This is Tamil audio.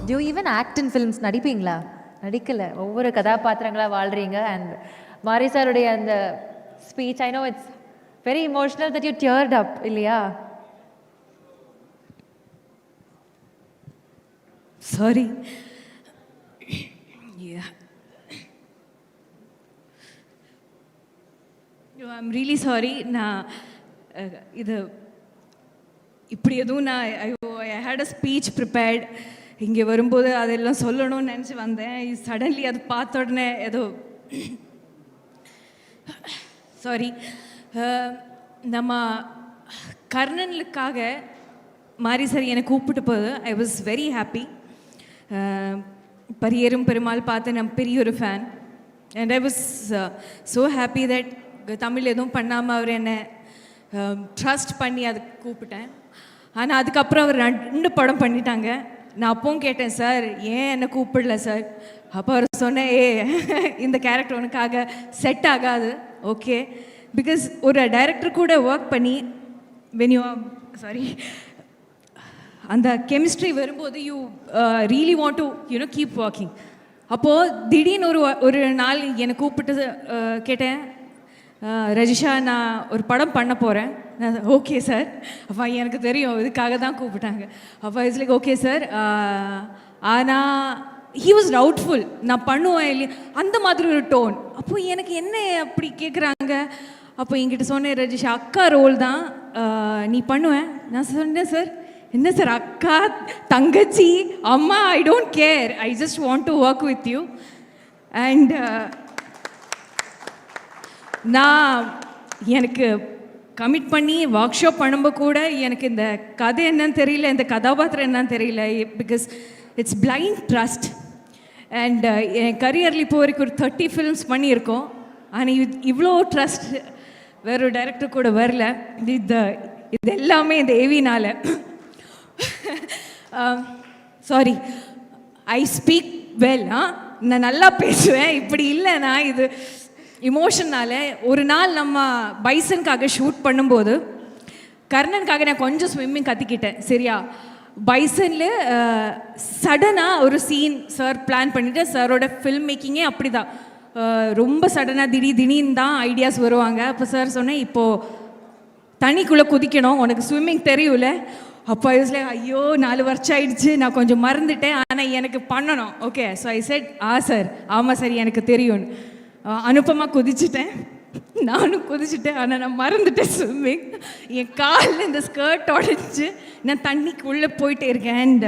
Do you even act in films? நடிப்பீங்களா? நடிக்கல. ஒவ்வொரு கதாபாத்திரங்களா வாழ்றீங்க. And மாரி சாருடைய அந்த speech, I know it's very emotional that you teared up, இல்லையா? Sorry. Yeah. No, I'm really sorry. நான் இது இப்படி எதுவும் நான் ஐ ஹேட் அ ஸ்பீச் ப்ரிப்பேர்ட். இங்கே வரும்போது அதெல்லாம் சொல்லணும்னு நினச்சி வந்தேன். சடன்லி அது பார்த்த உடனே ஏதோ சாரி. நம்ம கர்ணனுக்காக மாரி சார் என்னை கூப்பிட்டு போது I was very happy. Pariyerum Perumal பார்த்து நான் பெரிய ஒரு fan. And I was so happy that Tamil எதுவும் பண்ணாமல் அவர் என்னை ட்ரஸ்ட் பண்ணி அதுக்கு கூப்பிட்டேன். ஆனால் அதுக்கப்புறம் அவர் 2 படம் பண்ணிட்டாங்க. நான் அப்பவும் கேட்டேன், சார் ஏன் என்னை கூப்பிடல சார்? அப்போ அவர் சொன்னேன், இந்த கேரக்டர் உனக்காக செட் ஆகாது. ஓகே, பிகாஸ் ஒரு டைரக்டர் கூட ஒர்க் பண்ணி வென் யூ சாரி அந்த கெமிஸ்ட்ரி வரும்போது you really want to you know keep working. அப்போது திடீர்னு ஒரு நாள் என்னை கூப்பிட்டு கேட்டேன், ரஜிஷா நான் ஒரு படம் பண்ண போகிறேன். நான் ஓகே சார். அப்போ எனக்கு தெரியும் இதுக்காக தான் கூப்பிட்டாங்க. அப்போ இட்ஸ் லைக் ஓகே சார். ஆனால் ஹீ வாஸ் டவுட்ஃபுல் நான் பண்ணுவேன் இல்லையா அந்த மாதிரி ஒரு டோன். அப்போது எனக்கு என்ன அப்படி கேட்குறாங்க. அப்போ என்கிட்ட சொன்னேன், ரஜிஷா அக்கா ரோல் தான் நீ பண்ணுவேன். நான் சொன்னேன், சார் என்ன சார் அக்கா தங்கச்சி அம்மா I don't care, I just want to work with you. And நான் எனக்கு கமிட் பண்ணி ஒர்க் ஷாப் பண்ணும்போது கூட எனக்கு இந்த கதை என்னன்னு தெரியல, இந்த கதாபாத்திரம் என்னன்னு தெரியல. Because it's blind trust. And என் கரியரில் இப்போ வரைக்கும் ஒரு 30 ஃபிலிம்ஸ் பண்ணியிருக்கோம். ஆனால் இவ்வளோ ட்ரஸ்ட் வேற ஒரு டைரக்டர் கூட வரல. இது எல்லாமே இந்த ஏவினால். Sorry, I speak well. நான் நல்லா பேசுவேன். இப்படி இல்லைனா இது இமோஷனால். ஒரு நாள் நம்ம பைசனுக்காக ஷூட் பண்ணும்போது கர்ணனுக்காக நான் கொஞ்சம் ஸ்விம்மிங் கற்றுக்கிட்டேன். சரியா, பைசனில் சடனாக ஒரு சீன் சார் பிளான் பண்ணிவிட்டு, சாரோட ஃபில்ம் மேக்கிங்கே அப்படி தான் ரொம்ப சடனாக திடீர்னு தான் ஐடியாஸ் வருவாங்க. அப்போ சார் சொன்னேன், இப்போது தண்ணிக்குள்ளே குதிக்கணும், உனக்கு ஸ்விம்மிங் தெரியும்ல. அப்போ ஐஸ்ல ஐயோ 4 வருஷம் ஆயிடுச்சு, நான் கொஞ்சம் மறந்துட்டேன், ஆனால் எனக்கு பண்ணணும். Okay, so I set sir ஆமாம் சார் எனக்கு தெரியும்னு. அனுப்பமாக குதிச்சுட்டேன், நானும் குதிச்சுட்டேன். ஆனால் நான் மறந்துட்டேன் ஸ்விம்மிங். என் காலில் இந்த ஸ்கர்ட் உடஞ்சி நான் தண்ணிக்கு உள்ளே போயிட்டே இருக்கேன். அண்ட்